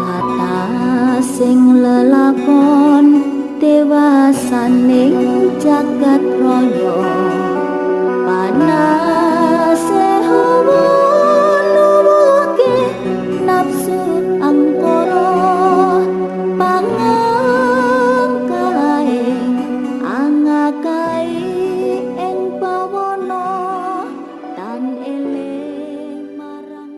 kata sing lelakon dewasaning jagat raya panase hawa nuwuhke nafsu angkara pangangkae angakae ing pawana tan eling marang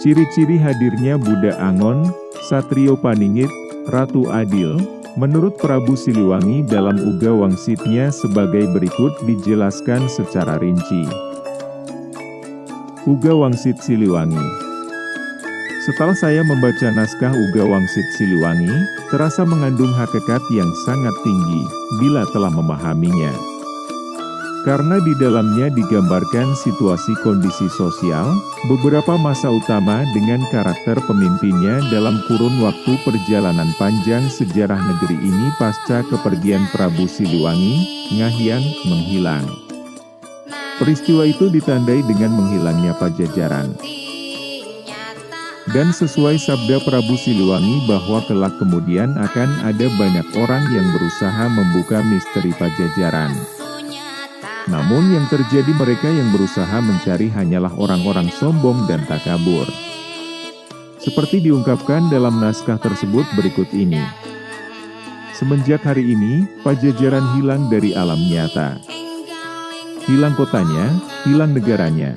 Ciri-ciri hadirnya Buddha Angon, Satrio Paningit, Ratu Adil, menurut Prabu Siliwangi dalam Uga Wangsitnya sebagai berikut dijelaskan secara rinci. Uga Wangsit Siliwangi. Setelah saya membaca naskah Uga Wangsit Siliwangi, terasa mengandung hakikat yang sangat tinggi, bila telah memahaminya. Karena di dalamnya digambarkan situasi kondisi sosial, beberapa masa utama dengan karakter pemimpinnya dalam kurun waktu perjalanan panjang sejarah negeri ini pasca kepergian Prabu Siliwangi, Ngahyang, menghilang. Peristiwa itu ditandai dengan menghilangnya Pajajaran. Dan sesuai sabda Prabu Siliwangi bahwa kelak kemudian akan ada banyak orang yang berusaha membuka misteri Pajajaran. Namun yang terjadi mereka yang berusaha mencari hanyalah orang-orang sombong dan takabur. Seperti diungkapkan dalam naskah tersebut berikut ini. Semenjak hari ini, Pajajaran hilang dari alam nyata. Hilang kotanya, hilang negaranya.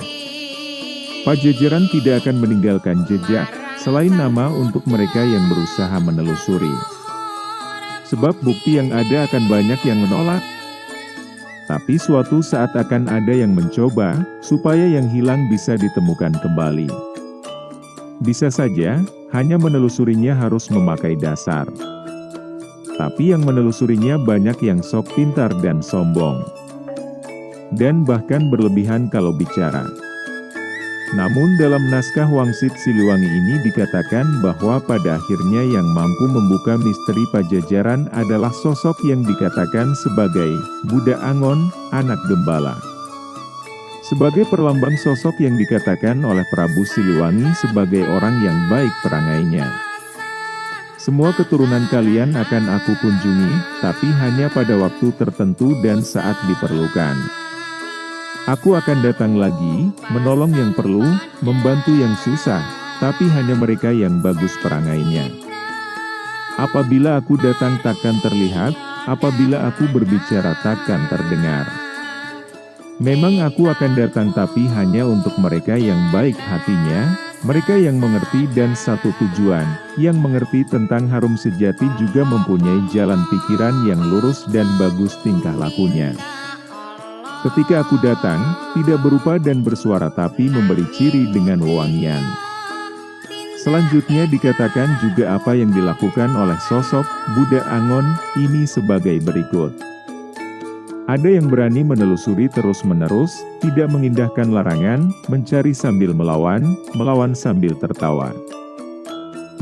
Pajajaran tidak akan meninggalkan jejak, selain nama untuk mereka yang berusaha menelusuri. Sebab bukti yang ada akan banyak yang menolak. Tapi suatu saat akan ada yang mencoba, supaya yang hilang bisa ditemukan kembali. Bisa saja, hanya menelusurinya harus memakai dasar. Tapi yang menelusurinya banyak yang sok pintar dan sombong. Dan bahkan berlebihan kalau bicara. Namun dalam naskah Wangsit Siliwangi ini dikatakan bahwa pada akhirnya yang mampu membuka misteri Pajajaran adalah sosok yang dikatakan sebagai Buddha Angon, anak gembala. Sebagai perlambang sosok yang dikatakan oleh Prabu Siliwangi sebagai orang yang baik perangainya. Semua keturunan kalian akan aku kunjungi, tapi hanya pada waktu tertentu dan saat diperlukan. Aku akan datang lagi, menolong yang perlu, membantu yang susah, tapi hanya mereka yang bagus perangainya. Apabila aku datang takkan terlihat, apabila aku berbicara takkan terdengar. Memang aku akan datang tapi hanya untuk mereka yang baik hatinya, mereka yang mengerti dan satu tujuan, yang mengerti tentang harum sejati juga mempunyai jalan pikiran yang lurus dan bagus tingkah lakunya. Ketika aku datang, tidak berupa dan bersuara tapi memberi ciri dengan wewangian. Selanjutnya dikatakan juga apa yang dilakukan oleh sosok Buddha Angon ini sebagai berikut. Ada yang berani menelusuri terus-menerus, tidak mengindahkan larangan, mencari sambil melawan, melawan sambil tertawa.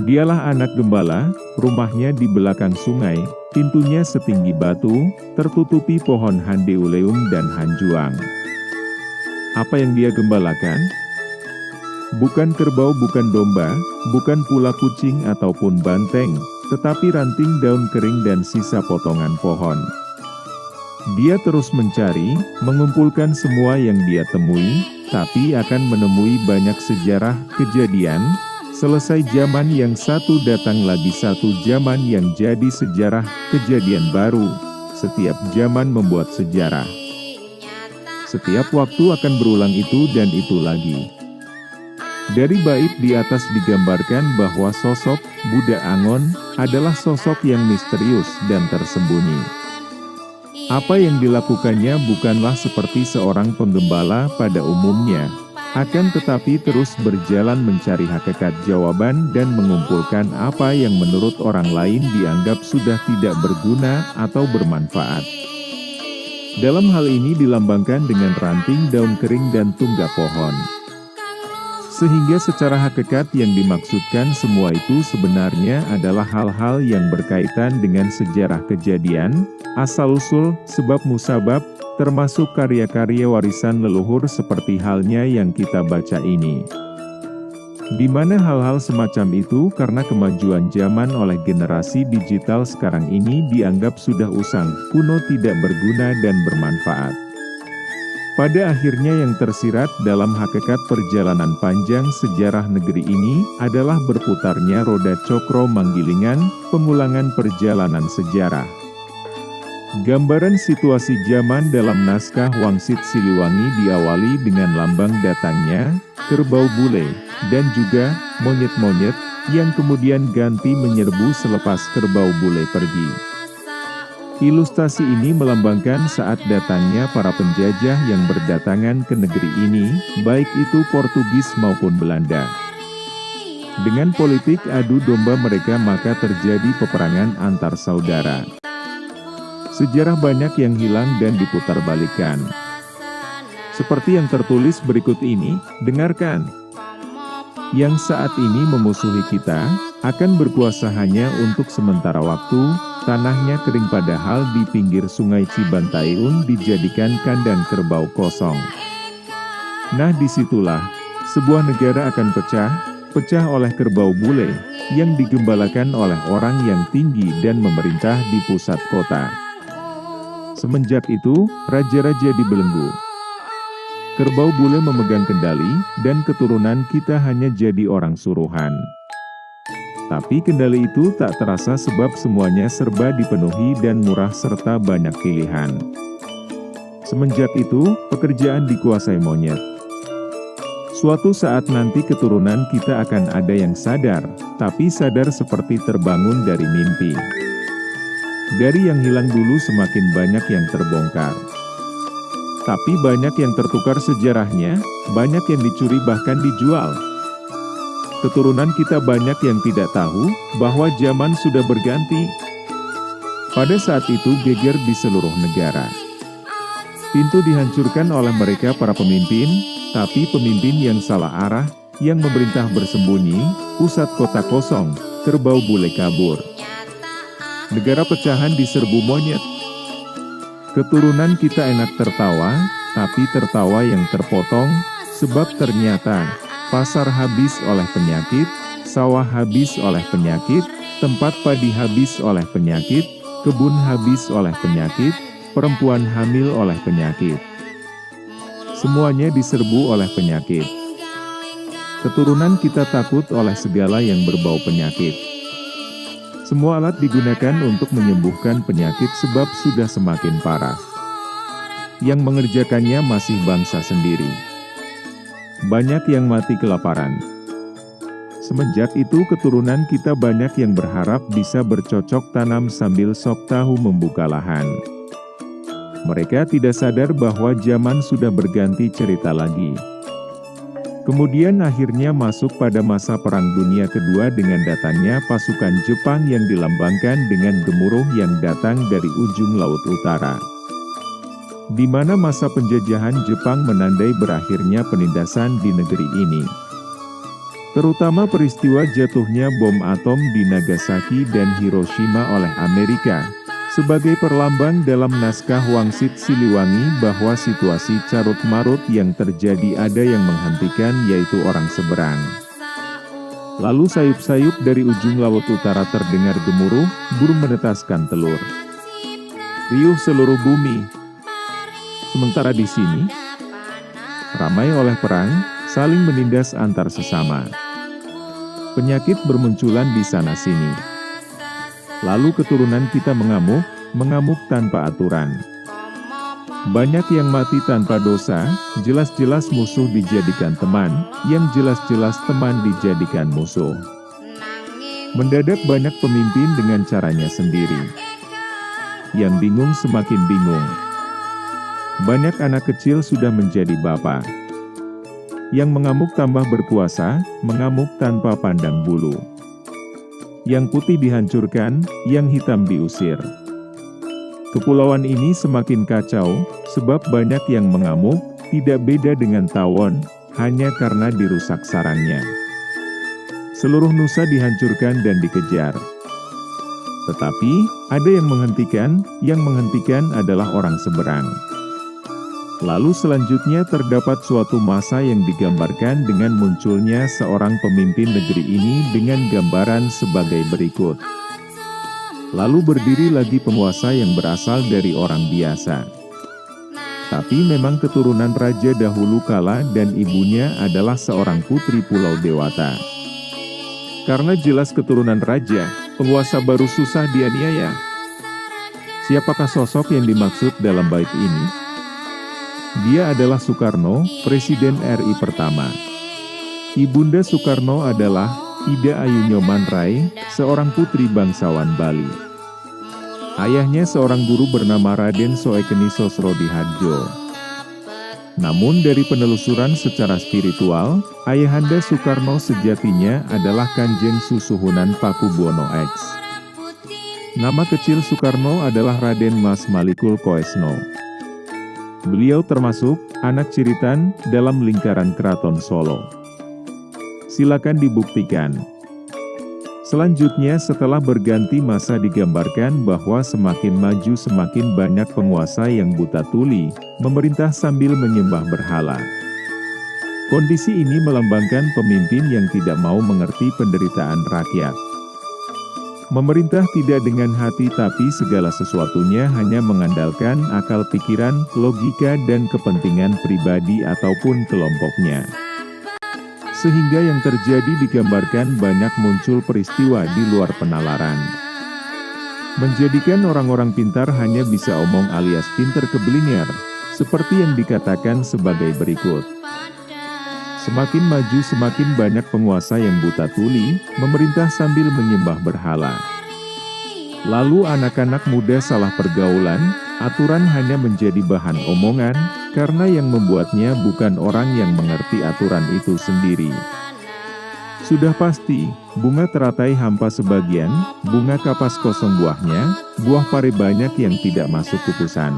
Dialah anak gembala, rumahnya di belakang sungai, pintunya setinggi batu, tertutupi pohon handeuleum dan hanjuang. Apa yang dia gembalakan? Bukan kerbau, bukan domba, bukan pula kucing ataupun banteng, tetapi ranting daun kering dan sisa potongan pohon. Dia terus mencari, mengumpulkan semua yang dia temui, tapi akan menemui banyak sejarah, kejadian. Selesai zaman yang satu datang lagi satu zaman yang jadi sejarah, kejadian baru. Setiap zaman membuat sejarah. Setiap waktu akan berulang itu dan itu lagi. Dari bait di atas digambarkan bahwa sosok Buddha Angon adalah sosok yang misterius dan tersembunyi. Apa yang dilakukannya bukanlah seperti seorang penggembala pada umumnya, akan tetapi terus berjalan mencari hakikat jawaban dan mengumpulkan apa yang menurut orang lain dianggap sudah tidak berguna atau bermanfaat. Dalam hal ini dilambangkan dengan ranting daun kering dan tunggak pohon. Sehingga secara hakikat yang dimaksudkan semua itu sebenarnya adalah hal-hal yang berkaitan dengan sejarah kejadian, asal-usul, sebab musabab, termasuk karya-karya warisan leluhur seperti halnya yang kita baca ini. Di mana hal-hal semacam itu karena kemajuan zaman oleh generasi digital sekarang ini dianggap sudah usang, kuno, tidak berguna dan bermanfaat. Pada akhirnya yang tersirat dalam hakikat perjalanan panjang sejarah negeri ini adalah berputarnya roda cokro manggilingan, pengulangan perjalanan sejarah. Gambaran situasi zaman dalam naskah Wangsit Siliwangi diawali dengan lambang datangnya kerbau bule, dan juga monyet-monyet, yang kemudian ganti menyerbu selepas kerbau bule pergi. Ilustrasi ini melambangkan saat datangnya para penjajah yang berdatangan ke negeri ini, baik itu Portugis maupun Belanda. Dengan politik adu domba mereka maka terjadi peperangan antar saudara. Sejarah banyak yang hilang dan diputarbalikkan. Seperti yang tertulis berikut ini, dengarkan. Yang saat ini memusuhi kita, akan berkuasa hanya untuk sementara waktu, tanahnya kering padahal di pinggir sungai Cibantayun dijadikan kandang kerbau kosong. Nah disitulah, sebuah negara akan pecah oleh kerbau bule, yang digembalakan oleh orang yang tinggi dan memerintah di pusat kota. Semenjak itu, raja-raja dibelenggu. Kerbau bule memegang kendali, dan keturunan kita hanya jadi orang suruhan. Tapi kendali itu tak terasa sebab semuanya serba dipenuhi dan murah serta banyak pilihan. Semenjak itu, pekerjaan dikuasai monyet. Suatu saat nanti keturunan kita akan ada yang sadar, tapi sadar seperti terbangun dari mimpi. Dari yang hilang dulu semakin banyak yang terbongkar. Tapi banyak yang tertukar sejarahnya, banyak yang dicuri bahkan dijual. Keturunan kita banyak yang tidak tahu bahwa zaman sudah berganti. Pada saat itu geger di seluruh negara. Pintu dihancurkan oleh mereka para pemimpin, tapi pemimpin yang salah arah, yang memerintah bersembunyi, pusat kota kosong, kerbau bule kabur. Negara pecahan diserbu monyet. Keturunan kita enak tertawa, tapi tertawa yang terpotong, sebab ternyata pasar habis oleh penyakit, sawah habis oleh penyakit, tempat padi habis oleh penyakit, kebun habis oleh penyakit, perempuan hamil oleh penyakit. Semuanya diserbu oleh penyakit. Keturunan kita takut oleh segala yang berbau penyakit. Semua alat digunakan untuk menyembuhkan penyakit sebab sudah semakin parah. Yang mengerjakannya masih bangsa sendiri. Banyak yang mati kelaparan. Semenjak itu keturunan kita banyak yang berharap bisa bercocok tanam sambil sok tahu membuka lahan. Mereka tidak sadar bahwa zaman sudah berganti cerita lagi. Kemudian akhirnya masuk pada masa Perang Dunia Kedua dengan datangnya pasukan Jepang yang dilambangkan dengan gemuruh yang datang dari ujung Laut Utara. Di mana masa penjajahan Jepang menandai berakhirnya penindasan di negeri ini. Terutama peristiwa jatuhnya bom atom di Nagasaki dan Hiroshima oleh Amerika. Sebagai perlambang dalam naskah Wangsit Siliwangi bahwa situasi carut-marut yang terjadi ada yang menghentikan yaitu orang seberang. Lalu sayup-sayup dari ujung Laut Utara terdengar gemuruh, burung menetaskan telur. Riuh seluruh bumi. Sementara di sini, ramai oleh perang, saling menindas antar sesama. Penyakit bermunculan di sana-sini. Lalu keturunan kita mengamuk tanpa aturan. Banyak yang mati tanpa dosa, jelas-jelas musuh dijadikan teman, yang jelas-jelas teman dijadikan musuh. Mendadak banyak pemimpin dengan caranya sendiri. Yang bingung semakin bingung. Banyak anak kecil sudah menjadi bapak. Yang mengamuk tambah berkuasa, mengamuk tanpa pandang bulu. Yang putih dihancurkan, yang hitam diusir. Kepulauan ini semakin kacau, sebab banyak yang mengamuk, tidak beda dengan tawon, hanya karena dirusak sarangnya. Seluruh nusa dihancurkan dan dikejar. Tetapi, ada yang menghentikan adalah orang seberang. Lalu selanjutnya terdapat suatu masa yang digambarkan dengan munculnya seorang pemimpin negeri ini dengan gambaran sebagai berikut. Lalu berdiri lagi penguasa yang berasal dari orang biasa. Tapi memang keturunan raja dahulu kala dan ibunya adalah seorang putri Pulau Dewata. Karena jelas keturunan raja, penguasa baru susah dianiaya. Siapakah sosok yang dimaksud dalam bait ini? Dia adalah Soekarno, Presiden RI pertama. Ibunda Soekarno adalah Ida Ayu Nyoman Rai, seorang putri bangsawan Bali. Ayahnya seorang guru bernama Raden Soekeni Sosrodihardjo. Namun dari penelusuran secara spiritual, ayahanda Soekarno sejatinya adalah Kanjeng Susuhunan Pakubuwono X. Nama kecil Soekarno adalah Raden Mas Malikul Koesno. Beliau termasuk anak ciritan dalam lingkaran Keraton Solo. Silakan dibuktikan. Selanjutnya setelah berganti masa digambarkan bahwa semakin maju semakin banyak penguasa yang buta tuli, memerintah sambil menyembah berhala. Kondisi ini melambangkan pemimpin yang tidak mau mengerti penderitaan rakyat. Memerintah tidak dengan hati tapi segala sesuatunya hanya mengandalkan akal pikiran, logika dan kepentingan pribadi ataupun kelompoknya. Sehingga yang terjadi digambarkan banyak muncul peristiwa di luar penalaran. Menjadikan orang-orang pintar hanya bisa omong alias pintar keblinger, seperti yang dikatakan sebagai berikut. Semakin maju semakin banyak penguasa yang buta tuli, memerintah sambil menyembah berhala. Lalu anak-anak muda salah pergaulan, aturan hanya menjadi bahan omongan, karena yang membuatnya bukan orang yang mengerti aturan itu sendiri. Sudah pasti, bunga teratai hampa sebagian, bunga kapas kosong buahnya, buah pare banyak yang tidak masuk kukusan.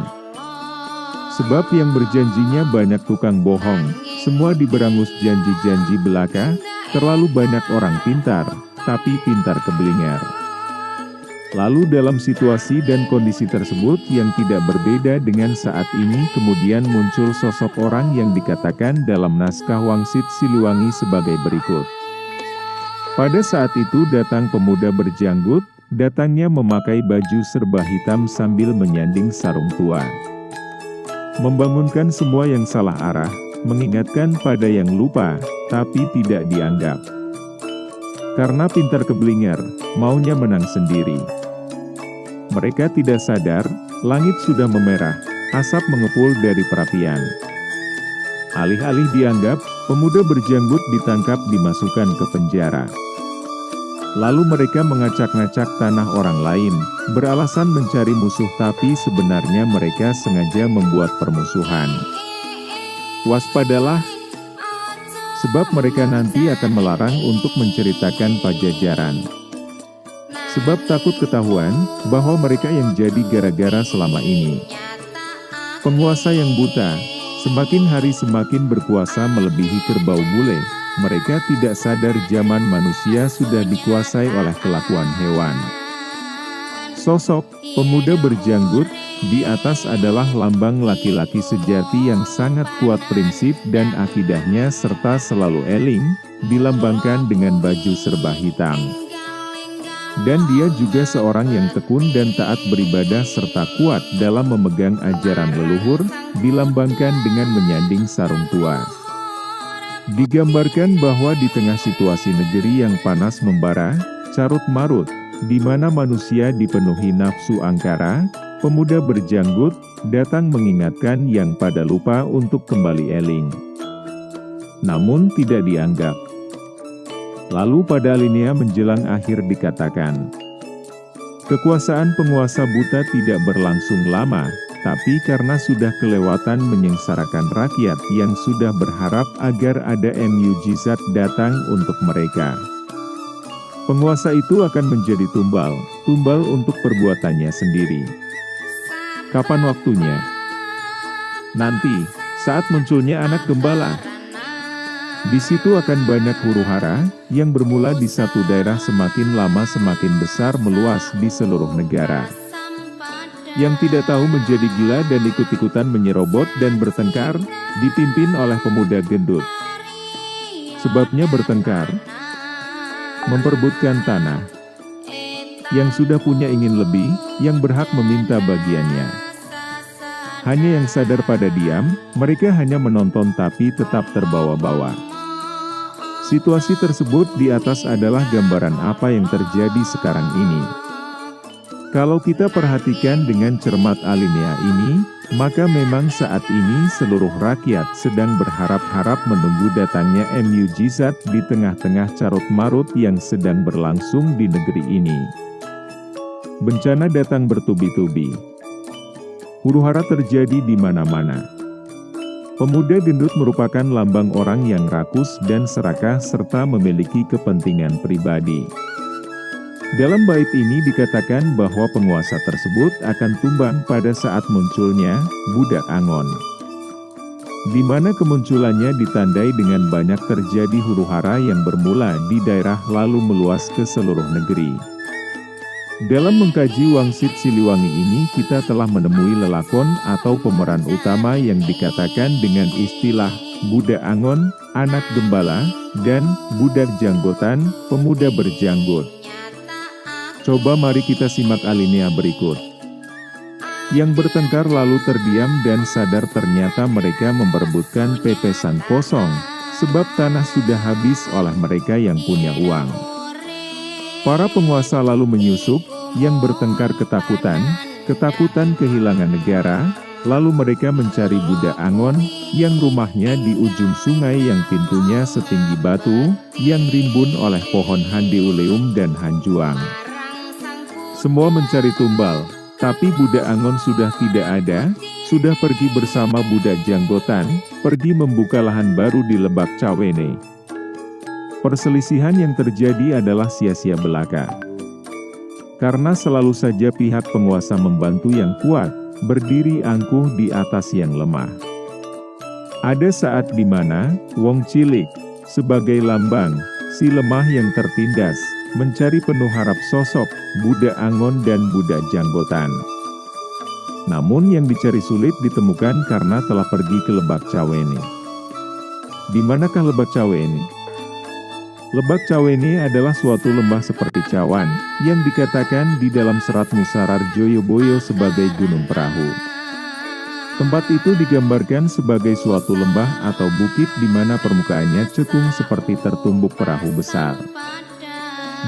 Sebab yang berjanjinya banyak tukang bohong, semua diberangus janji-janji belaka, terlalu banyak orang pintar, tapi pintar keblinger. Lalu dalam situasi dan kondisi tersebut yang tidak berbeda dengan saat ini kemudian muncul sosok orang yang dikatakan dalam naskah Wangsit Siliwangi sebagai berikut. Pada saat itu datang pemuda berjanggut, datangnya memakai baju serba hitam sambil menyanding sarung tua. Membangunkan semua yang salah arah, mengingatkan pada yang lupa, tapi tidak dianggap. Karena pintar keblinger, maunya menang sendiri. Mereka tidak sadar, langit sudah memerah, asap mengepul dari perapian. Alih-alih dianggap, pemuda berjanggut ditangkap dimasukkan ke penjara. Lalu mereka mengacak-ngacak tanah orang lain, beralasan mencari musuh tapi sebenarnya mereka sengaja membuat permusuhan. Waspadalah, sebab mereka nanti akan melarang untuk menceritakan Pajajaran. Sebab takut ketahuan, bahwa mereka yang jadi gara-gara selama ini. Penguasa yang buta, semakin hari semakin berkuasa melebihi kerbau bule. Mereka tidak sadar zaman manusia sudah dikuasai oleh kelakuan hewan. Sosok pemuda berjanggut di atas adalah lambang laki-laki sejati yang sangat kuat prinsip dan akidahnya serta selalu eling, dilambangkan dengan baju serba hitam. Dan dia juga seorang yang tekun dan taat beribadah serta kuat dalam memegang ajaran leluhur, dilambangkan dengan menyanding sarung tua. Digambarkan bahwa di tengah situasi negeri yang panas membara, carut-marut, di mana manusia dipenuhi nafsu angkara, pemuda berjanggut datang mengingatkan yang pada lupa untuk kembali eling. Namun tidak dianggap. Lalu pada alinea menjelang akhir dikatakan, kekuasaan penguasa buta tidak berlangsung lama, tapi karena sudah kelewatan menyengsarakan rakyat yang sudah berharap agar ada mukjizat datang untuk mereka. Penguasa itu akan menjadi tumbal untuk perbuatannya sendiri. Kapan waktunya? Nanti, saat munculnya anak gembala. Di situ akan banyak huru-hara, yang bermula di satu daerah semakin lama semakin besar meluas di seluruh negara. Yang tidak tahu menjadi gila dan ikut-ikutan menyerobot dan bertengkar, dipimpin oleh pemuda gendut. Sebabnya bertengkar, memperebutkan tanah. Yang sudah punya ingin lebih, yang berhak meminta bagiannya. Hanya yang sadar pada diam, mereka hanya menonton tapi tetap terbawa-bawa. Situasi tersebut di atas adalah gambaran apa yang terjadi sekarang ini. Kalau kita perhatikan dengan cermat alinea ini, maka memang saat ini seluruh rakyat sedang berharap-harap menunggu datangnya mukjizat di tengah-tengah carut-marut yang sedang berlangsung di negeri ini. Bencana datang bertubi-tubi. Huru-hara terjadi di mana-mana. Pemuda gendut merupakan lambang orang yang rakus dan serakah serta memiliki kepentingan pribadi. Dalam bait ini dikatakan bahwa penguasa tersebut akan tumbang pada saat munculnya budak Angon. Di mana kemunculannya ditandai dengan banyak terjadi huru-hara yang bermula di daerah lalu meluas ke seluruh negeri. Dalam mengkaji Wangsit Siliwangi ini kita telah menemui lelakon atau pemeran utama yang dikatakan dengan istilah budak Angon, anak gembala, dan budak janggotan, pemuda berjanggut. Coba mari kita simak alinea berikut. Yang bertengkar lalu terdiam dan sadar ternyata mereka memperebutkan pepesan kosong, sebab tanah sudah habis oleh mereka yang punya uang. Para penguasa lalu menyusup, yang bertengkar ketakutan kehilangan negara, lalu mereka mencari budak Angon, yang rumahnya di ujung sungai yang pintunya setinggi batu, yang rimbun oleh pohon handeuleum dan hanjuang. Semua mencari tumbal, tapi budak Angon sudah tidak ada, sudah pergi bersama budak janggotan, pergi membuka lahan baru di Lebak Cawene. Perselisihan yang terjadi adalah sia-sia belaka. Karena selalu saja pihak penguasa membantu yang kuat, berdiri angkuh di atas yang lemah. Ada saat di mana, Wong Cilik, sebagai lambang, si lemah yang tertindas, mencari penuh harap sosok budak Angon dan budak janggotan. Namun yang dicari sulit ditemukan karena telah pergi ke Lebak Cawene. Di manakah Lebak Cawene? Lebak Cawene adalah suatu lembah seperti cawan, yang dikatakan di dalam serat Musarar Joyoboyo sebagai gunung perahu. Tempat itu digambarkan sebagai suatu lembah atau bukit di mana permukaannya cekung seperti tertumbuk perahu besar.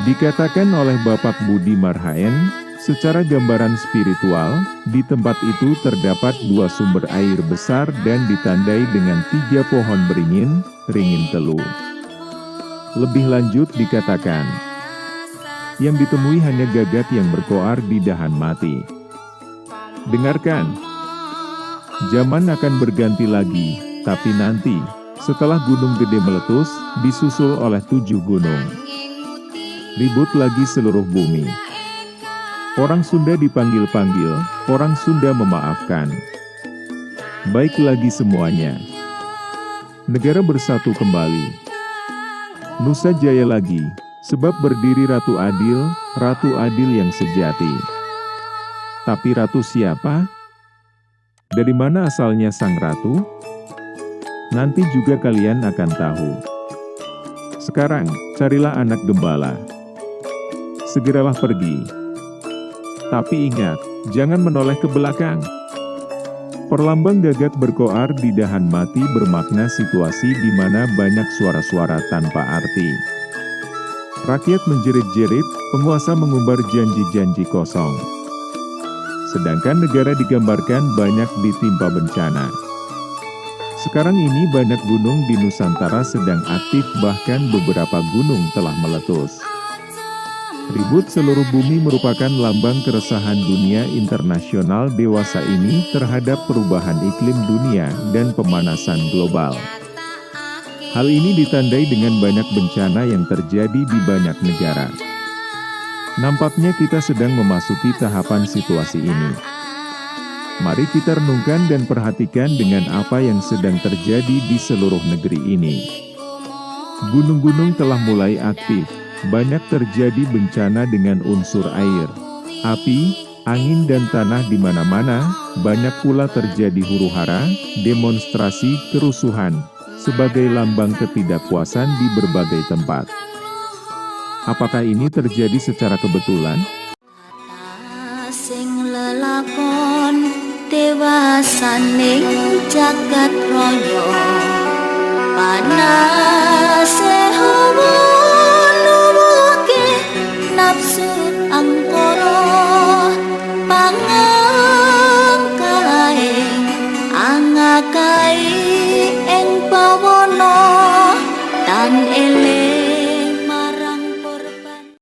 Dikatakan oleh Bapak Budi Marhaen, secara gambaran spiritual, di tempat itu terdapat 2 sumber air besar dan ditandai dengan 3 pohon beringin, ringin telu. Lebih lanjut dikatakan, yang ditemui hanya gagat yang berkoar di dahan mati. Dengarkan, zaman akan berganti lagi, tapi nanti, setelah gunung gede meletus, disusul oleh 7 gunung. Ribut lagi seluruh bumi. Orang Sunda dipanggil-panggil, orang Sunda memaafkan. Baik lagi semuanya. Negara bersatu kembali. Nusa jaya lagi, sebab berdiri Ratu Adil yang sejati. Tapi Ratu siapa? Dari mana asalnya sang Ratu? Nanti juga kalian akan tahu. Sekarang, carilah anak gembala. Segeralah pergi. Tapi ingat, jangan menoleh ke belakang. Perlambang gagat berkoar di dahan mati bermakna situasi di mana banyak suara-suara tanpa arti. Rakyat menjerit-jerit, penguasa mengumbar janji-janji kosong. Sedangkan negara digambarkan banyak ditimpa bencana. Sekarang ini banyak gunung di Nusantara sedang aktif, bahkan beberapa gunung telah meletus. Ribut seluruh bumi merupakan lambang keresahan dunia internasional dewasa ini terhadap perubahan iklim dunia dan pemanasan global. Hal ini ditandai dengan banyak bencana yang terjadi di banyak negara. Nampaknya kita sedang memasuki tahapan situasi ini. Mari kita renungkan dan perhatikan dengan apa yang sedang terjadi di seluruh negeri ini. Gunung-gunung telah mulai aktif. Banyak terjadi bencana dengan unsur air, api, Angin dan tanah di mana-mana, banyak pula terjadi huru-hara, demonstrasi, kerusuhan, sebagai lambang ketidakpuasan di berbagai tempat. Apakah ini terjadi secara kebetulan? Sing lelakon dewasaning jagat raya panase hawa